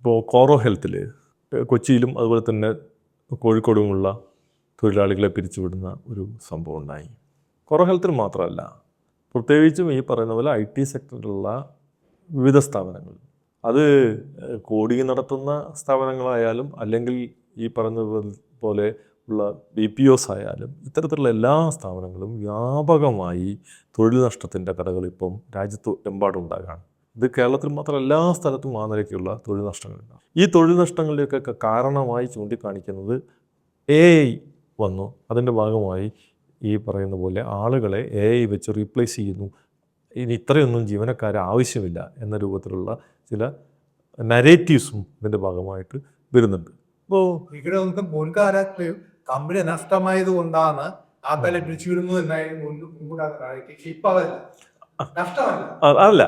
ഇപ്പോൾ കോറോ ഹെൽത്തിൽ കൊച്ചിയിലും അതുപോലെ തന്നെ കോഴിക്കോടുമുള്ള തൊഴിലാളികളെ പിരിച്ചുവിടുന്ന ഒരു സംഭവം ഉണ്ടായി. കോറോ ഹെൽത്തിൽ മാത്രമല്ല, പ്രത്യേകിച്ചും ഈ പറയുന്ന പോലെ IT സെക്ടറിലുള്ള വിവിധ സ്ഥാപനങ്ങൾ, അത് കോഡിംഗ് നടത്തുന്ന സ്ഥാപനങ്ങളായാലും അല്ലെങ്കിൽ ഈ പറഞ്ഞ പോലെ ഉള്ള BPOs ആയാലും ഇത്തരത്തിലുള്ള എല്ലാ സ്ഥാപനങ്ങളും വ്യാപകമായി തൊഴിൽ നഷ്ടത്തിൻ്റെ കഥകൾ ഇപ്പം രാജ്യത്ത് എമ്പാടുണ്ടാകാണ്. ഇത് കേരളത്തിൽ മാത്രം എല്ലാ സ്ഥലത്തും ആ നിലയ്ക്കുള്ള തൊഴിൽ നഷ്ടങ്ങളുണ്ടാകും. ഈ തൊഴിൽ നഷ്ടങ്ങളിലേക്കൊക്കെ കാരണമായി ചൂണ്ടിക്കാണിക്കുന്നത് AI വന്നു. അതിൻ്റെ ഭാഗമായി ഈ പറയുന്ന പോലെ ആളുകളെ AI വെച്ച് റീപ്ലേസ് ചെയ്യുന്നു, ഇനി ഇത്രയൊന്നും ജീവനക്കാരെ ആവശ്യമില്ല എന്ന രൂപത്തിലുള്ള ചില നരേറ്റീവ്സും ഇതിൻ്റെ ഭാഗമായിട്ട് വരുന്നുണ്ട്. ഇപ്പോൾ ഇവിടെ നമുക്ക് മുൻകാലത്ത് കമ്പനി നഷ്ടമായത് കൊണ്ടാണ് ആൾക്കാരെ പിരിച്ചുവിടുന്നു അല്ല,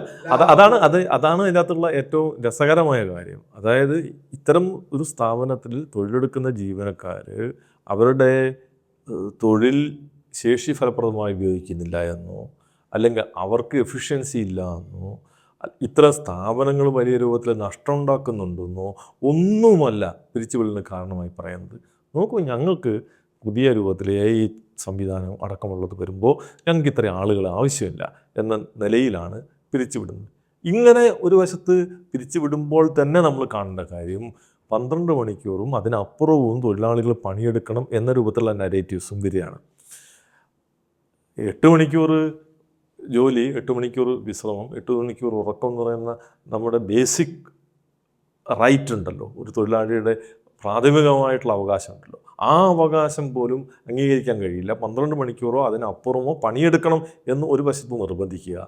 അതാണ് ഇതിനകത്തുള്ള ഏറ്റവും രസകരമായ കാര്യം. അതായത് ഇത്തരം ഒരു സ്ഥാപനത്തിൽ തൊഴിലെടുക്കുന്ന ജീവനക്കാർ അവരുടെ തൊഴിൽ ശേഷി ഫലപ്രദമായി ഉപയോഗിക്കുന്നില്ല എന്നോ അല്ലെങ്കിൽ അവർക്ക് എഫിഷ്യൻസി ഇല്ല എന്നോ ഇത്തരം സ്ഥാപനങ്ങൾ വലിയ രൂപത്തിൽ നഷ്ടം ഉണ്ടാക്കുന്നുണ്ടെന്നോ ഒന്നുമല്ല പിരിച്ചുവിടലിന് കാരണമായി പറയുന്നത്. നോക്കൂ, ഞങ്ങൾക്ക് പുതിയ രൂപത്തിൽ AI സംവിധാനം അടക്കമുള്ളത് വരുമ്പോൾ ഞങ്ങൾക്ക് ഇത്രയും ആളുകൾ ആവശ്യമില്ല എന്ന നിലയിലാണ് പിരിച്ചുവിടുന്നത്. ഇങ്ങനെ ഒരു വശത്ത് പിരിച്ചുവിടുമ്പോൾ തന്നെ നമ്മൾ കാണേണ്ട കാര്യം 12 മണിക്കൂറും അതിനപ്പുറവും തൊഴിലാളികൾ പണിയെടുക്കണം എന്ന രൂപത്തിലുള്ള നരേറ്റീവ്സും വരികയാണ്. 8 മണിക്കൂർ ജോലി, 8 മണിക്കൂർ വിശ്രമം, 8 മണിക്കൂർ ഉറക്കം എന്ന് പറയുന്ന നമ്മുടെ ബേസിക് റൈറ്റ് ഉണ്ടല്ലോ, ഒരു തൊഴിലാളിയുടെ പ്രാഥമികമായിട്ടുള്ള അവകാശം ഉണ്ടല്ലോ, ആ അവകാശം പോലും അംഗീകരിക്കാൻ കഴിയില്ല. 12 മണിക്കൂറോ അതിനപ്പുറമോ പണിയെടുക്കണം എന്ന് ഒരു വശത്ത് നിർബന്ധിക്കുക,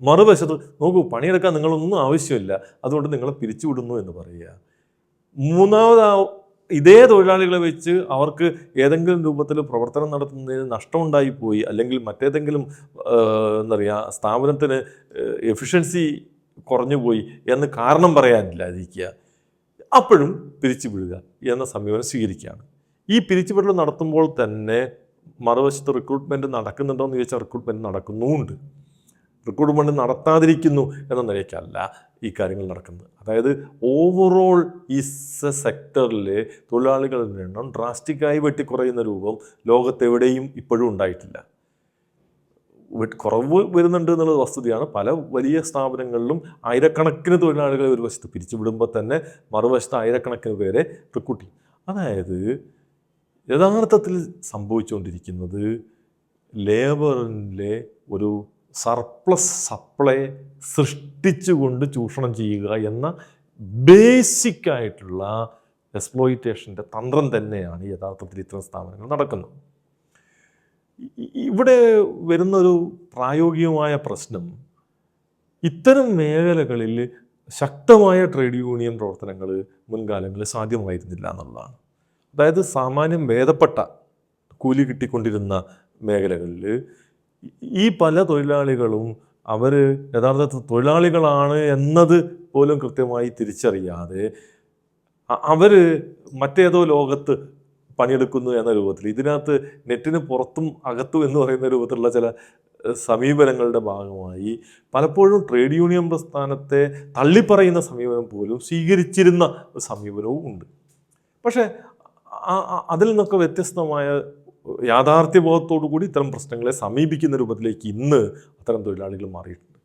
മറുവശത്ത് നോക്കൂ പണിയെടുക്കാൻ നിങ്ങളൊന്നും ആവശ്യമില്ല അതുകൊണ്ട് നിങ്ങളെ പിരിച്ചുവിടുന്നു എന്ന് പറയുക. മൂന്നാമത് ഇതേ തൊഴിലാളികളെ വെച്ച് അവർക്ക് ഏതെങ്കിലും രൂപത്തിൽ പ്രവർത്തനം നടത്തുന്നതിന് നഷ്ടമുണ്ടായിപ്പോയി അല്ലെങ്കിൽ മറ്റേതെങ്കിലും എന്താ പറയുക സ്ഥാപനത്തിന് എഫിഷ്യൻസി കുറഞ്ഞുപോയി എന്ന് കാരണം പറയാനില്ലാതിരിക്കുക, അപ്പോഴും പിരിച്ചുവിടുക എന്ന സമീപനം സ്വീകരിക്കുകയാണ്. ഈ പിരിച്ചുവിടൽ നടത്തുമ്പോൾ തന്നെ മറുവശത്ത് റിക്രൂട്ട്മെൻറ്റ് നടക്കുന്നുണ്ടോ എന്ന് ചോദിച്ചാൽ റിക്രൂട്ട്മെൻറ്റ് നടക്കുന്നുമുണ്ട്. റിക്രൂട്ട്മെൻറ്റ് നടത്താതിരിക്കുന്നു എന്ന നിലയ്ക്കല്ല ഈ കാര്യങ്ങൾ നടക്കുന്നത്. അതായത് ഓവറോൾ ഈ സെക്ടറിലെ തൊഴിലാളികളുടെ എണ്ണം ഡ്രാസ്റ്റിക്കായി വെട്ടിക്കുറയുന്ന രൂപം ലോകത്തെവിടെയും ഇപ്പോഴും ഉണ്ടായിട്ടില്ല. കുറവ് വരുന്നുണ്ട് എന്നുള്ളത് വസ്തുതയാണ്. പല വലിയ സ്ഥാപനങ്ങളിലും ആയിരക്കണക്കിന് തൊഴിലാളികളെ ഒരു വശത്ത് പിരിച്ചുവിടുമ്പോൾ തന്നെ മറുവശത്ത് ആയിരക്കണക്കിന് പേരെ റിക്രൂട്ട് ചെയ്യും. അതായത് യഥാർത്ഥത്തിൽ സംഭവിച്ചുകൊണ്ടിരിക്കുന്നത് ലേബറിലെ ഒരു സർപ്ലസ് സപ്ലൈ സൃഷ്ടിച്ചുകൊണ്ട് ചൂഷണം ചെയ്യുക എന്ന ബേസിക്കായിട്ടുള്ള എക്സ്പ്ലോയിറ്റേഷൻ്റെ തന്ത്രം തന്നെയാണ് യഥാർത്ഥത്തിൽ ഇത്തരം സ്ഥാപനങ്ങൾ നടക്കുന്നത്. ഇവിടെ വരുന്നൊരു പ്രായോഗികമായ പ്രശ്നം, ഇത്തരം മേഖലകളിൽ ശക്തമായ ട്രേഡ് യൂണിയൻ പ്രവർത്തനങ്ങൾ മുൻകാലങ്ങളിൽ സാധ്യമായിരുന്നില്ല എന്നുള്ളതാണ്. അതായത് സാമാന്യം ഭേദപ്പെട്ട കൂലി കിട്ടിക്കൊണ്ടിരുന്ന മേഖലകളിൽ ഈ പല തൊഴിലാളികളും അവർ യഥാർത്ഥത്തിൽ തൊഴിലാളികളാണ് എന്നത് പോലും കൃത്യമായി തിരിച്ചറിയാതെ അവർ മറ്റേതോ ലോകത്ത് പണിയെടുക്കുന്നു എന്ന രൂപത്തിൽ, ഇതിനകത്ത് നെറ്റിന് പുറത്തും അകത്തും എന്ന് പറയുന്ന രൂപത്തിലുള്ള ചില സമീപനങ്ങളുടെ ഭാഗമായി പലപ്പോഴും ട്രേഡ് യൂണിയൻ പ്രസ്ഥാനത്തെ തള്ളിപ്പറയുന്ന സമീപനം പോലും സ്വീകരിച്ചിരുന്ന ഒരു സമീപനവും ഉണ്ട്. പക്ഷേ അതിൽ നിന്നൊക്കെ വ്യത്യസ്തമായ യാഥാർത്ഥ്യബോധത്തോടു കൂടി ഇത്തരം പ്രശ്നങ്ങളെ സമീപിക്കുന്ന രൂപത്തിലേക്ക് ഇന്ന് അത്തരം തൊഴിലാളികൾ മാറിയിട്ടുണ്ട്.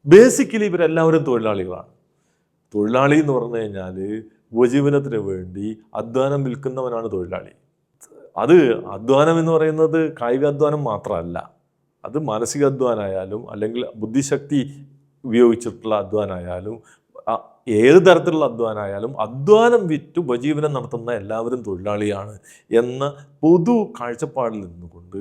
ബേസിക്കലി ഇവരെല്ലാവരും തൊഴിലാളികളാണ്. തൊഴിലാളി എന്ന് പറഞ്ഞു കഴിഞ്ഞാൽ ഉപജീവനത്തിന് വേണ്ടി അധ്വാനം വിൽക്കുന്നവനാണ് തൊഴിലാളി. അത് അധ്വാനം എന്ന് പറയുന്നത് കായിക അധ്വാനം മാത്രമല്ല, അത് മാനസിക അധ്വാനമായാലും അല്ലെങ്കിൽ ബുദ്ധിശക്തി ഉപയോഗിച്ചിട്ടുള്ള അധ്വാനമായാലും ഏത് തരത്തിലുള്ള അധ്വാനമായാലും അധ്വാനം വിറ്റ് ഉപജീവനം നടത്തുന്ന എല്ലാവരും തൊഴിലാളിയാണ് എന്ന പൊതു കാഴ്ചപ്പാടിൽ നിന്നുകൊണ്ട്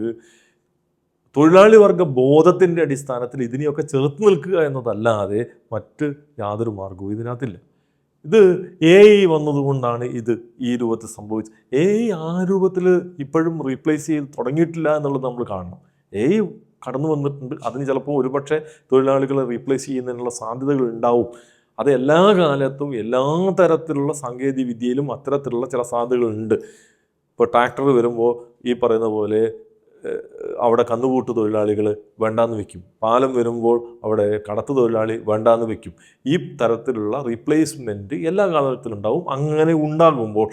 തൊഴിലാളി വർഗ ബോധത്തിൻ്റെ അടിസ്ഥാനത്തിൽ ഇതിനെയൊക്കെ ചെറുത്ത് നിൽക്കുക എന്നതല്ലാതെ മറ്റ് യാതൊരു മാർഗവും ഇതിനകത്തില്ല. ഇത് AI വന്നതുകൊണ്ടാണ് ഇത് ഈ രൂപത്തിൽ സംഭവിച്ചത്. AI ആ രൂപത്തിൽ ഇപ്പോഴും റീപ്ലേസ് ചെയ്ത് തുടങ്ങിയിട്ടില്ല എന്നുള്ളത് നമ്മൾ കാണണം. AI കടന്നു വന്നിട്ടുണ്ട്, അതിന് ചിലപ്പോൾ ഒരുപക്ഷെ തൊഴിലാളികളെ റീപ്ലേസ് ചെയ്യുന്നതിനുള്ള സാധ്യതകൾ ഉണ്ടാവും. അത് എല്ലാ കാലത്തും എല്ലാ തരത്തിലുള്ള സാങ്കേതിക വിദ്യയിലും അത്തരത്തിലുള്ള ചില സാധ്യതകളുണ്ട്. ഇപ്പോൾ ട്രാക്ടർ വരുമ്പോൾ ഈ പറയുന്ന പോലെ അവിടെ കന്നുകൂട്ട് തൊഴിലാളികൾ വേണ്ടാന്ന് വെക്കും. പാലം വരുമ്പോൾ അവിടെ കടത്ത് തൊഴിലാളി വേണ്ടാന്ന് വെക്കും. ഈ തരത്തിലുള്ള റീപ്ലേസ്മെൻറ്റ് എല്ലാ കാലത്തിലുണ്ടാവും. അങ്ങനെ ഉണ്ടാകുമ്പോൾ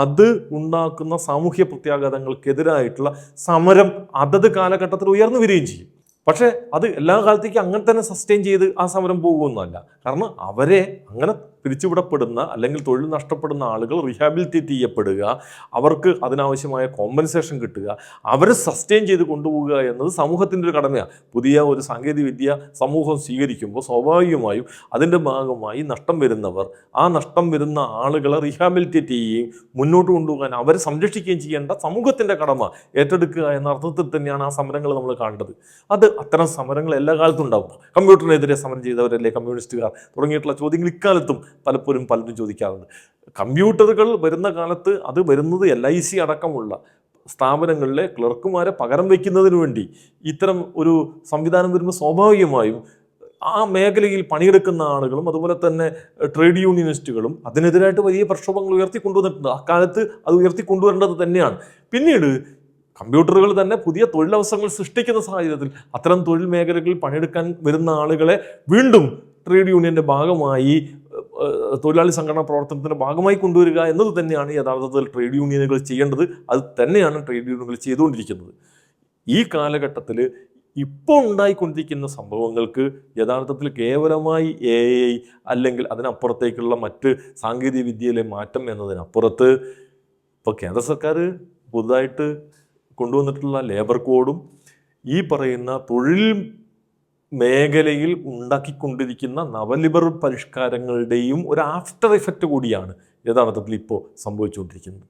അത് ഉണ്ടാക്കുന്ന സാമൂഹ്യ പ്രത്യാഘാതങ്ങൾക്കെതിരായിട്ടുള്ള സമരം അതത് കാലഘട്ടത്തിൽ ഉയർന്നു വരികയും ചെയ്യും. പക്ഷേ അത് എല്ലാ കാലത്തേക്കും അങ്ങനെ തന്നെ സസ്റ്റെയിൻ ചെയ്ത് ആ സമരം പോകുമെന്നല്ല. കാരണം അവരെ അങ്ങനെ പിരിച്ചുവിടപ്പെടുന്ന അല്ലെങ്കിൽ തൊഴിൽ നഷ്ടപ്പെടുന്ന ആളുകൾ റീഹാബിലിറ്റേറ്റ് ചെയ്യപ്പെടുക, അവർക്ക് അതിനാവശ്യമായ കോമ്പൻസേഷൻ കിട്ടുക, അവരെ സസ്റ്റെയിൻ ചെയ്ത് കൊണ്ടുപോവുക എന്നത് സമൂഹത്തിൻ്റെ ഒരു കടമയാണ്. പുതിയ ഒരു സാങ്കേതികവിദ്യ സമൂഹം സ്വീകരിക്കുമ്പോൾ സ്വാഭാവികമായും അതിൻ്റെ ഭാഗമായി നഷ്ടം വരുന്നവർ, ആ നഷ്ടം വരുന്ന ആളുകളെ റീഹാബിലിറ്റേറ്റ് ചെയ്യുകയും മുന്നോട്ട് കൊണ്ടുപോകാൻ അവരെ സംരക്ഷിക്കുകയും ചെയ്യേണ്ട സമൂഹത്തിൻ്റെ കടമ ഏറ്റെടുക്കുക എന്ന അർത്ഥത്തിൽ തന്നെയാണ് ആ സമരങ്ങൾ നമ്മൾ കാണേണ്ടത്. അത് അത്തരം സമരങ്ങൾ എല്ലാ കാലത്തും ഉണ്ടാകും. കമ്പ്യൂട്ടറിനെതിരെ സമരം ചെയ്തവരല്ലേ കമ്മ്യൂണിസ്റ്റുകാർ തുടങ്ങിയിട്ടുള്ള ചോദ്യങ്ങൾ ഇക്കാലത്തും പലപ്പോഴും പലരും ചോദിക്കാറുണ്ട്. കമ്പ്യൂട്ടറുകൾ വരുന്ന കാലത്ത് അത് വരുന്നത് LIC അടക്കമുള്ള സ്ഥാപനങ്ങളിലെ ക്ലർക്കുമാരെ പകരം വയ്ക്കുന്നതിന് വേണ്ടി ഇത്തരം ഒരു സംവിധാനം വരുമ്പോൾ സ്വാഭാവികമായും ആ മേഖലയിൽ പണിയെടുക്കുന്ന ആളുകളും അതുപോലെ തന്നെ ട്രേഡ് യൂണിയനിസ്റ്റുകളും അതിനെതിരായിട്ട് വലിയ പ്രക്ഷോഭങ്ങൾ ഉയർത്തിക്കൊണ്ടുവന്നിട്ടുണ്ട്. അക്കാലത്ത് അത് ഉയർത്തിക്കൊണ്ടുവരേണ്ടത് തന്നെയാണ്. പിന്നീട് കമ്പ്യൂട്ടറുകൾ തന്നെ പുതിയ തൊഴിലവസരങ്ങൾ സൃഷ്ടിക്കുന്ന സാഹചര്യത്തിൽ അത്തരം തൊഴിൽ മേഖലകളിൽ പണിയെടുക്കാൻ വരുന്ന ആളുകളെ വീണ്ടും ട്രേഡ് യൂണിയൻ്റെ ഭാഗമായി, തൊഴിലാളി സംഘടനാ പ്രവർത്തനത്തിൻ്റെ ഭാഗമായി കൊണ്ടുവരിക എന്നത് തന്നെയാണ് യഥാർത്ഥത്തിൽ ട്രേഡ് യൂണിയനുകൾ ചെയ്യേണ്ടത്. അത് തന്നെയാണ് ട്രേഡ് യൂണിയനുകൾ ചെയ്തുകൊണ്ടിരിക്കുന്നത്. ഈ കാലഘട്ടത്തിൽ ഇപ്പോൾ ഉണ്ടായിക്കൊണ്ടിരിക്കുന്ന സംഭവങ്ങൾക്ക് യഥാർത്ഥത്തിൽ കേവലമായി AI അല്ലെങ്കിൽ അതിനപ്പുറത്തേക്കുള്ള മറ്റ് സാങ്കേതിക വിദ്യയിലെ മാറ്റം എന്നതിനപ്പുറത്ത് ഇപ്പോൾ കേന്ദ്ര സർക്കാർ പുതുതായിട്ട് കൊണ്ടുവന്നിട്ടുള്ള ലേബർ കോഡും ഈ പറയുന്ന തൊഴിൽ മേഖലയിൽ ഉണ്ടാക്കിക്കൊണ്ടിരിക്കുന്ന നവലിബറൽ പരിഷ്കാരങ്ങളുടെയും ഒരു ആഫ്റ്റർ എഫക്റ്റ് കൂടിയാണ് യഥാർത്ഥത്തിൽ ഇപ്പോൾ സംഭവിച്ചുകൊണ്ടിരിക്കുന്നത്.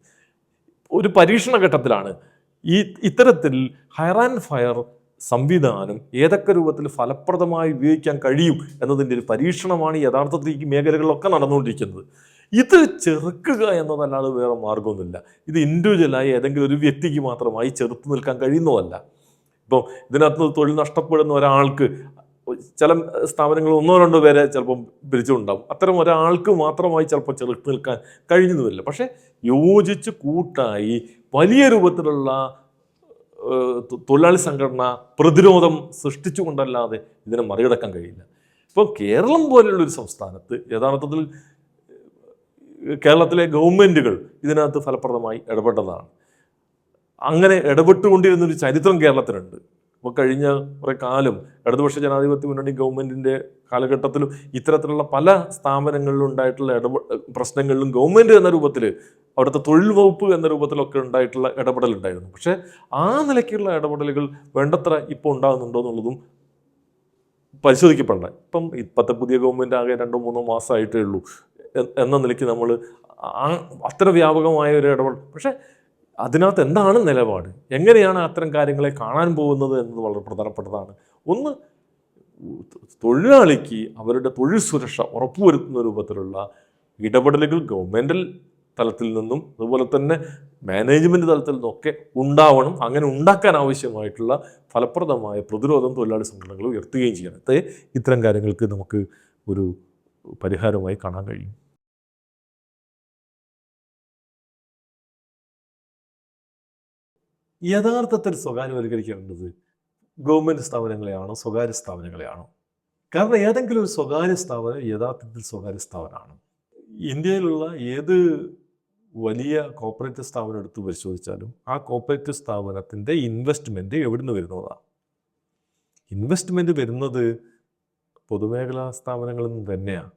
ഒരു പരീക്ഷണ ഘട്ടത്തിലാണ് ഇത്തരത്തിൽ ഹയർ ആൻഡ് ഫയർ സംവിധാനം ഏതൊക്കെ രൂപത്തിൽ ഫലപ്രദമായി ഉപയോഗിക്കാൻ കഴിയും എന്നതിൻ്റെ ഒരു പരീക്ഷണമാണ് യഥാർത്ഥത്തിൽ ഈ മേഖലകളിലൊക്കെ നടന്നുകൊണ്ടിരിക്കുന്നത്. ഇത് ചെറുക്കുക എന്നതല്ലാതെ വേറെ മാർഗമൊന്നുമില്ല. ഇത് ഇൻഡിവിജ്വലായി ഏതെങ്കിലും ഒരു വ്യക്തിക്ക് മാത്രമായി ചെറുത്ത് നിൽക്കാൻ കഴിയുന്നതല്ല. ഇപ്പോൾ ഇതിനകത്ത് തൊഴിൽ നഷ്ടപ്പെടുന്ന ഒരാൾക്ക് ചില സ്ഥാപനങ്ങൾ 1-2 പേരെ ചിലപ്പം പിരിച്ചുണ്ടാവും. അത്തരം ഒരാൾക്ക് മാത്രമായി ചിലപ്പോൾ ചെറുത്ത് നിൽക്കാൻ കഴിയുന്നതില്ല. പക്ഷേ യോജിച്ച് കൂട്ടായി വലിയ രൂപത്തിലുള്ള തൊഴിലാളി സംഘടന പ്രതിരോധം സൃഷ്ടിച്ചുകൊണ്ടല്ലാതെ ഇതിനെ മറികടക്കാൻ കഴിയില്ല. ഇപ്പോൾ കേരളം പോലെയുള്ളൊരു സംസ്ഥാനത്ത് യഥാർത്ഥത്തിൽ കേരളത്തിലെ ഗവൺമെൻറ്റുകൾ ഇതിനകത്ത് ഫലപ്രദമായി ഇടപെട്ടതാണ്. അങ്ങനെ ഇടപെട്ടുകൊണ്ടിരുന്നൊരു ചരിത്രം കേരളത്തിനുണ്ട്. ഇപ്പോൾ കഴിഞ്ഞ കുറേ കാലം ഇടതുപക്ഷ ജനാധിപത്യ മുന്നണി ഗവൺമെൻറ്റിൻ്റെ കാലഘട്ടത്തിലും ഇത്തരത്തിലുള്ള പല സ്ഥാപനങ്ങളിലും ഉണ്ടായിട്ടുള്ള പ്രശ്നങ്ങളിലും ഗവൺമെൻറ് എന്ന രൂപത്തിൽ അവിടുത്തെ തൊഴിൽ വകുപ്പ് എന്ന രൂപത്തിലൊക്കെ ഉണ്ടായിട്ടുള്ള ഇടപെടലുണ്ടായിരുന്നു. പക്ഷേ ആ നിലയ്ക്കുള്ള ഇടപെടലുകൾ വേണ്ടത്ര ഇപ്പോൾ ഉണ്ടാകുന്നുണ്ടോ എന്നുള്ളതും പരിശോധിക്കപ്പെടണം. ഇപ്പോഴത്തെ പുതിയ ഗവൺമെൻറ് ആകെ 2-3 മാസമായിട്ടേ ഉള്ളൂ എന്ന നിലയ്ക്ക് നമ്മൾ അത്ര വ്യാപകമായ ഒരു ഇടപെടൽ, പക്ഷേ അതിനകത്ത് എന്താണ് നിലപാട്, എങ്ങനെയാണ് അത്തരം കാര്യങ്ങളെ കാണാൻ പോകുന്നത് എന്നത് വളരെ പ്രധാനപ്പെട്ടതാണ്. ഒന്ന്, തൊഴിലാളിക്ക് അവരുടെ തൊഴിൽ സുരക്ഷ ഉറപ്പുവരുത്തുന്ന രൂപത്തിലുള്ള ഇടപെടലുകൾ ഗവൺമെൻറ്റൽ തലത്തിൽ നിന്നും അതുപോലെ തന്നെ മാനേജ്മെൻറ്റ് തലത്തിൽ നിന്നൊക്കെ ഉണ്ടാവണം. അങ്ങനെ ഉണ്ടാക്കാൻ ആവശ്യമായിട്ടുള്ള ഫലപ്രദമായ പ്രതിരോധം തൊഴിലാളി സംഘടനകൾ ഉയർത്തുകയും ചെയ്യണം. ഇത്തരം കാര്യങ്ങൾക്ക് നമുക്ക് ഒരു പരിഹാരമായി കാണാൻ കഴിയും. യഥാർത്ഥത്തിൽ സ്വകാര്യവൽക്കരിക്കേണ്ടത് ഗവൺമെൻറ് സ്ഥാപനങ്ങളെയാണോ സ്വകാര്യ സ്ഥാപനങ്ങളെയാണോ? കാരണം ഏതെങ്കിലും ഒരു സ്വകാര്യ സ്ഥാപനം യഥാർത്ഥത്തിൽ സ്വകാര്യ സ്ഥാപനമാണ്. ഇന്ത്യയിലുള്ള ഏത് വലിയ കോർപ്പറേറ്റ് സ്ഥാപനം എടുത്ത് പരിശോധിച്ചാലും ആ കോർപ്പറേറ്റ് സ്ഥാപനത്തിൻ്റെ ഇൻവെസ്റ്റ്മെൻറ്റ് എവിടെ നിന്ന് വരുന്നതാണ്? ഇൻവെസ്റ്റ്മെൻറ്റ് വരുന്നത് പൊതുമേഖലാ സ്ഥാപനങ്ങളിൽ നിന്ന് തന്നെയാണ്.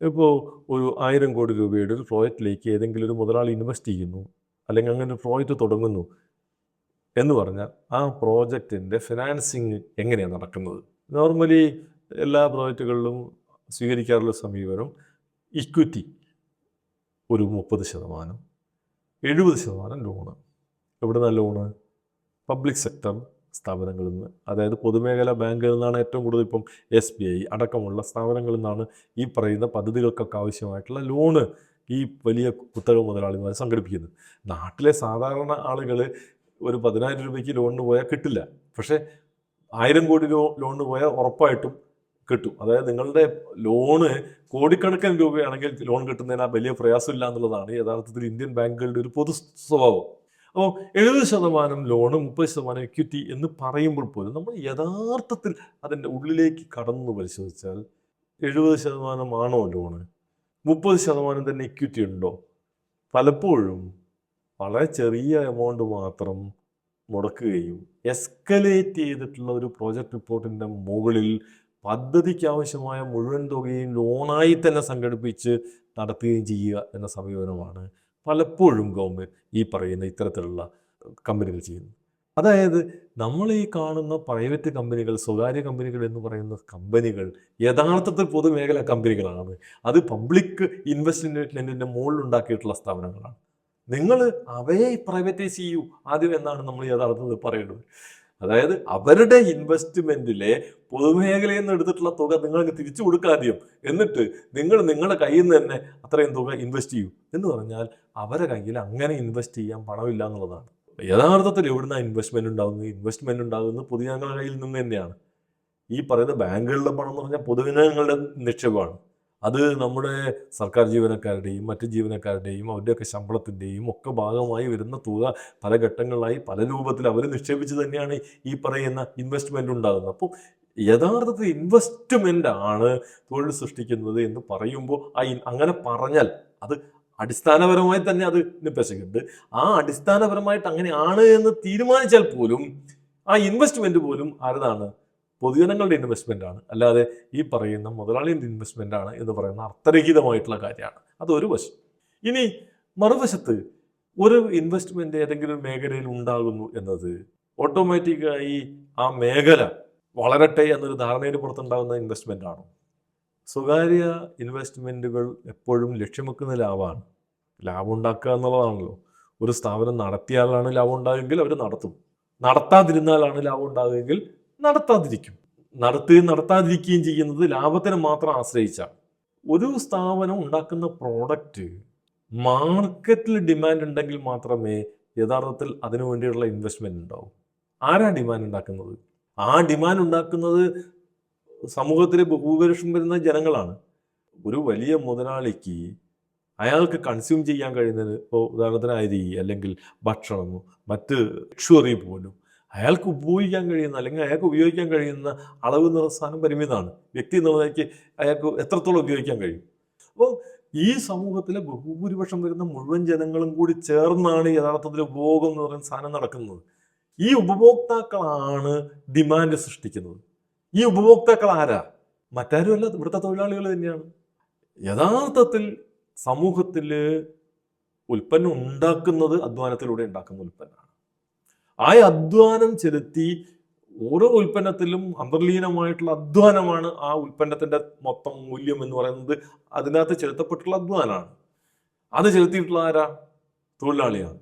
ഇപ്പോൾ ഒരു 1000 കോടി രൂപയുടെ ഒരു പ്രോജക്റ്റിലേക്ക് ഏതെങ്കിലും ഒരു മുതലാളി ഇൻവെസ്റ്റ് ചെയ്യുന്നു, അല്ലെങ്കിൽ അങ്ങനെ ഒരു പ്രോജക്റ്റ് തുടങ്ങുന്നു എന്ന് പറഞ്ഞാൽ ആ പ്രോജക്റ്റിൻ്റെ ഫിനാൻസിങ് എങ്ങനെയാണ് നടക്കുന്നത്? നോർമലി എല്ലാ പ്രോജക്റ്റുകളിലും സ്വീകരിക്കാറുള്ള സമീപനം ഇക്വിറ്റി ഒരു 30%, 70% ലോണ്. എവിടെ നിന്നാണ് ലോണ്? പബ്ലിക് സെക്ടർ സ്ഥാപനങ്ങളിൽ നിന്ന്, അതായത് പൊതുമേഖലാ ബാങ്കുകളിൽ നിന്നാണ് ഏറ്റവും കൂടുതൽ. ഇപ്പം SBI അടക്കമുള്ള സ്ഥാപനങ്ങളിൽ നിന്നാണ് ഈ പറയുന്ന പദ്ധതികൾക്കൊക്കെ ആവശ്യമായിട്ടുള്ള ലോണ് ഈ വലിയ കുത്തക മുതലാളിമാർ സംഘടിപ്പിക്കുന്നത്. നാട്ടിലെ സാധാരണ ആളുകൾ ഒരു 10,000 രൂപയ്ക്ക് ലോണിന് പോയാൽ കിട്ടില്ല. പക്ഷേ 1000 കോടി ലോണിന് പോയാൽ ഉറപ്പായിട്ടും കിട്ടും. അതായത് നിങ്ങളുടെ ലോണ് കോടിക്കണക്കിന് രൂപയാണെങ്കിൽ ലോൺ കിട്ടുന്നതിന് വലിയ പ്രയാസമില്ല എന്നുള്ളതാണ് യഥാർത്ഥത്തിൽ ഇന്ത്യൻ ബാങ്കുകളുടെ ഒരു പൊതു സ്വഭാവം. അപ്പോൾ 70% ലോണ് 30% ഇക്വിറ്റി എന്ന് പറയുമ്പോൾ പോലും നമ്മൾ യഥാർത്ഥത്തിൽ അതിൻ്റെ ഉള്ളിലേക്ക് കടന്നു പരിശോധിച്ചാൽ 70% ആണോ ലോണ്, 30% തന്നെ ഇക്വിറ്റി ഉണ്ടോ? പലപ്പോഴും വളരെ ചെറിയ എമൗണ്ട് മാത്രം മുടക്കുകയും എസ്കലേറ്റ് ചെയ്തിട്ടുള്ള ഒരു പ്രോജക്റ്റ് റിപ്പോർട്ടിൻ്റെ മുകളിൽ പദ്ധതിക്ക് ആവശ്യമായ മുഴുവൻ തുകയും ലോണായി തന്നെ സംഘടിപ്പിച്ച് നടത്തുകയും ചെയ്യുക എന്ന സമീപനമാണ് പലപ്പോഴും ഗവൺമെൻറ് ഈ പറയുന്ന ഇത്തരത്തിലുള്ള കമ്പനികൾ ചെയ്യുന്നത്. അതായത് നമ്മൾ ഈ കാണുന്ന പ്രൈവറ്റ് കമ്പനികൾ, സ്വകാര്യ കമ്പനികൾ എന്ന് പറയുന്ന കമ്പനികൾ യഥാർത്ഥത്തിൽ പൊതുമേഖലാ കമ്പനികളാണ്. അത് പബ്ലിക് ഇൻവെസ്റ്റ്മെൻറ്റിൻ്റെ മുകളിൽ ഉണ്ടാക്കിയിട്ടുള്ള സ്ഥാപനങ്ങളാണ്. നിങ്ങൾ അവയെ പ്രൈവറ്റൈസ് ചെയ്യൂ ആദ്യം എന്നാണ് നമ്മൾ യഥാർത്ഥത്തിൽ പറയേണ്ടത്. അതായത് അവരുടെ ഇൻവെസ്റ്റ്മെൻറ്റിലെ പൊതുമേഖലയിൽ നിന്ന് എടുത്തിട്ടുള്ള തുക നിങ്ങൾക്ക് തിരിച്ചു കൊടുക്കാതെയും, എന്നിട്ട് നിങ്ങൾ നിങ്ങളുടെ കയ്യിൽ നിന്ന് തന്നെ അത്രയും തുക ഇൻവെസ്റ്റ് ചെയ്യൂ എന്ന് പറഞ്ഞാൽ അവരുടെ കയ്യിൽ അങ്ങനെ ഇൻവെസ്റ്റ് ചെയ്യാൻ പണമില്ല എന്നുള്ളതാണ്. യഥാർത്ഥത്തിൽ എവിടുന്ന ഇൻവെസ്റ്റ്മെന്റ് ഉണ്ടാകുന്നത് പൊതുജനങ്ങളുടെ കയ്യിൽ നിന്ന് തന്നെയാണ്. ഈ പറയുന്ന ബാങ്കുകളിലെ പണം എന്ന് പറഞ്ഞാൽ പൊതുജനങ്ങളുടെ നിക്ഷേപമാണ്. അത് നമ്മുടെ സർക്കാർ ജീവനക്കാരുടെയും മറ്റ് ജീവനക്കാരുടെയും അവരുടെയൊക്കെ ശമ്പളത്തിൻ്റെയും ഒക്കെ ഭാഗമായി വരുന്ന തുക പല ഘട്ടങ്ങളിലായി പല രൂപത്തിൽ അവർ നിക്ഷേപിച്ച് തന്നെയാണ് ഈ പറയുന്ന ഇൻവെസ്റ്റ്മെന്റ് ഉണ്ടാകുന്നത്. അപ്പോൾ യഥാർത്ഥത്തിൽ ഇൻവെസ്റ്റ്മെന്റ് ആണ് തൊഴിൽ സൃഷ്ടിക്കുന്നത് എന്ന് പറയുമ്പോൾ അങ്ങനെ പറഞ്ഞാൽ അത് അടിസ്ഥാനപരമായി തന്നെ അത് നിപശകുണ്ട്. ആ അടിസ്ഥാനപരമായിട്ട് അങ്ങനെയാണ് എന്ന് തീരുമാനിച്ചാൽ പോലും ആ ഇൻവെസ്റ്റ്മെന്റ് പോലും ആരതാണ്? പൊതുജനങ്ങളുടെ ഇൻവെസ്റ്റ്മെന്റ് ആണ്, അല്ലാതെ ഈ പറയുന്ന മുതലാളിയുടെ ഇൻവെസ്റ്റ്മെന്റ് ആണ് എന്ന് പറയുന്ന അർത്ഥരഹിതമായിട്ടുള്ള കാര്യമാണ്. അതൊരു വശം. ഇനി മറുവശത്ത് ഒരു ഇൻവെസ്റ്റ്മെന്റ് ഏതെങ്കിലും മേഖലയിൽ ഉണ്ടാകുന്നു എന്നത് ഓട്ടോമാറ്റിക്കായി ആ മേഖല വളരട്ടെ എന്നൊരു ധാരണയുടെ പുറത്തുണ്ടാകുന്ന ഇൻവെസ്റ്റ്മെന്റ് ആണോ? സ്വകാര്യ ഇൻവെസ്റ്റ്മെന്റുകൾ എപ്പോഴും ലക്ഷ്യം വെക്കുന്ന ലാഭമാണ്. ലാഭം ഉണ്ടാക്കുക എന്നുള്ളതാണല്ലോ. ഒരു സ്ഥാപനം നടത്തിയാലാണ് ലാഭം ഉണ്ടാകുമെങ്കിൽ അവർ നടത്തും, നടത്താതിരുന്നാലാണ് ലാഭം ഉണ്ടാകുമെങ്കിൽ നടത്താതിരിക്കും. നടത്തുകയും നടത്താതിരിക്കുകയും ചെയ്യുന്നത് ലാഭത്തിന് മാത്രം ആശ്രയിച്ചാണ്. ഒരു സ്ഥാപനം ഉണ്ടാക്കുന്ന പ്രോഡക്റ്റ് മാർക്കറ്റിൽ ഡിമാൻഡ് ഉണ്ടെങ്കിൽ മാത്രമേ യഥാർത്ഥത്തിൽ അതിനു വേണ്ടിയുള്ള ഇൻവെസ്റ്റ്മെന്റ് ഉണ്ടാവും. ആരാ ഡിമാൻഡ് ഉണ്ടാക്കുന്നത്? ആ ഡിമാൻഡ് ഉണ്ടാക്കുന്നത് സമൂഹത്തിലെ ഭൂരിപക്ഷം വരുന്ന ജനങ്ങളാണ്. ഒരു വലിയ മുതലാളിക്ക് അയാൾക്ക് കൺസ്യൂം ചെയ്യാൻ കഴിയുന്നത്, ഇപ്പോൾ ഉദാഹരണത്തിന് അരി അല്ലെങ്കിൽ ഭക്ഷണമോ മറ്റ് ലക്ഷറി പോലും അയാൾക്ക് ഉപയോഗിക്കാൻ കഴിയുന്ന അല്ലെങ്കിൽ അയാൾക്ക് ഉപയോഗിക്കാൻ കഴിയുന്ന അളവ് നിർസ്ഥാനം പരിമിതമാണ്. വ്യക്തി എന്നുള്ളതിലേക്ക് അയാൾക്ക് എത്രത്തോളം ഉപയോഗിക്കാൻ കഴിയും. അപ്പോൾ ഈ സമൂഹത്തിലെ ഭൂരിപക്ഷം വരുന്ന മുഴുവൻ ജനങ്ങളും കൂടി ചേർന്നാണ് യഥാർത്ഥത്തിൽ ഉപഭോഗം എന്ന് പറയുന്ന സാധനം നടക്കുന്നത്. ഈ ഉപഭോക്താക്കളാണ് ഡിമാൻഡ് സൃഷ്ടിക്കുന്നത്. ഈ ഉപഭോക്താക്കൾ ആരാ? മറ്റാരുമല്ല, ഇവിടുത്തെ തൊഴിലാളികൾ തന്നെയാണ്. യഥാർത്ഥത്തിൽ സമൂഹത്തിൽ ഉൽപ്പന്നം ഉണ്ടാക്കുന്നത് അധ്വാനത്തിലൂടെ ഉണ്ടാക്കുന്ന ഉൽപ്പന്നമാണ്. ആ അധ്വാനം ചെലുത്തി ഓരോ ഉൽപ്പന്നത്തിലും അന്തർലീനമായിട്ടുള്ള അധ്വാനമാണ് ആ ഉൽപ്പന്നത്തിന്റെ മൊത്തം മൂല്യം എന്ന് പറയുന്നത്. അതിനകത്ത് ചെലുത്തപ്പെട്ടുള്ള അധ്വാനമാണ്. അത് ചെലുത്തിയിട്ടുള്ള ആരാ? തൊഴിലാളിയാണ്.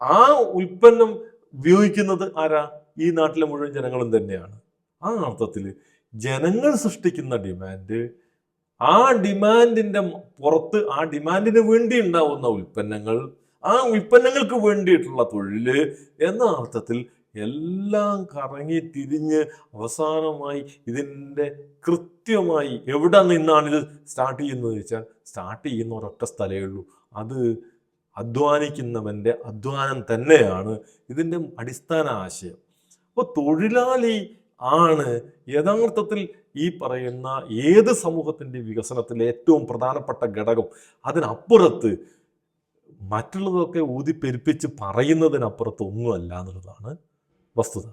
ആ ഉൽപ്പന്നം ഉപയോഗിക്കുന്നത് ആരാ? ഈ നാട്ടിലെ മുഴുവൻ ജനങ്ങളും തന്നെയാണ്. ആ അർത്ഥത്തിൽ ജനങ്ങൾ സൃഷ്ടിക്കുന്ന ഡിമാൻഡ്, ആ ഡിമാൻഡിന്റെ പുറത്ത് ആ ഡിമാൻഡിന് വേണ്ടി ഉണ്ടാവുന്ന ഉൽപ്പന്നങ്ങൾ, ആ ഉൽപ്പന്നങ്ങൾക്ക് വേണ്ടിയിട്ടുള്ള തൊഴില് എന്ന അർത്ഥത്തിൽ എല്ലാം കറങ്ങി തിരിഞ്ഞ് അവസാനമായി ഇതിൻ്റെ കൃത്യമായി എവിടെ നിന്നാണ് ഇത് സ്റ്റാർട്ട് ചെയ്യുന്നത് വെച്ചാൽ സ്റ്റാർട്ട് ചെയ്യുന്ന ഒരൊറ്റ സ്ഥലമേ ഉള്ളൂ. അത് അധ്വാനിക്കുന്നവൻ്റെ അധ്വാനം തന്നെയാണ് ഇതിൻ്റെ അടിസ്ഥാന ആശയം. അപ്പോൾ തൊഴിലാളി ആണ് യഥാർത്ഥത്തിൽ ഈ പറയുന്ന ഏത് സമൂഹത്തിൻ്റെ വികസനത്തിൽ ഏറ്റവും പ്രധാനപ്പെട്ട ഘടകം. അതിനപ്പുറത്ത് മറ്റുള്ളതൊക്കെ ഊതിപ്പെരുപ്പിച്ച് പറയുന്നതിനപ്പുറത്ത് ഒന്നുമല്ല എന്നുള്ളതാണ് വസ്തുത.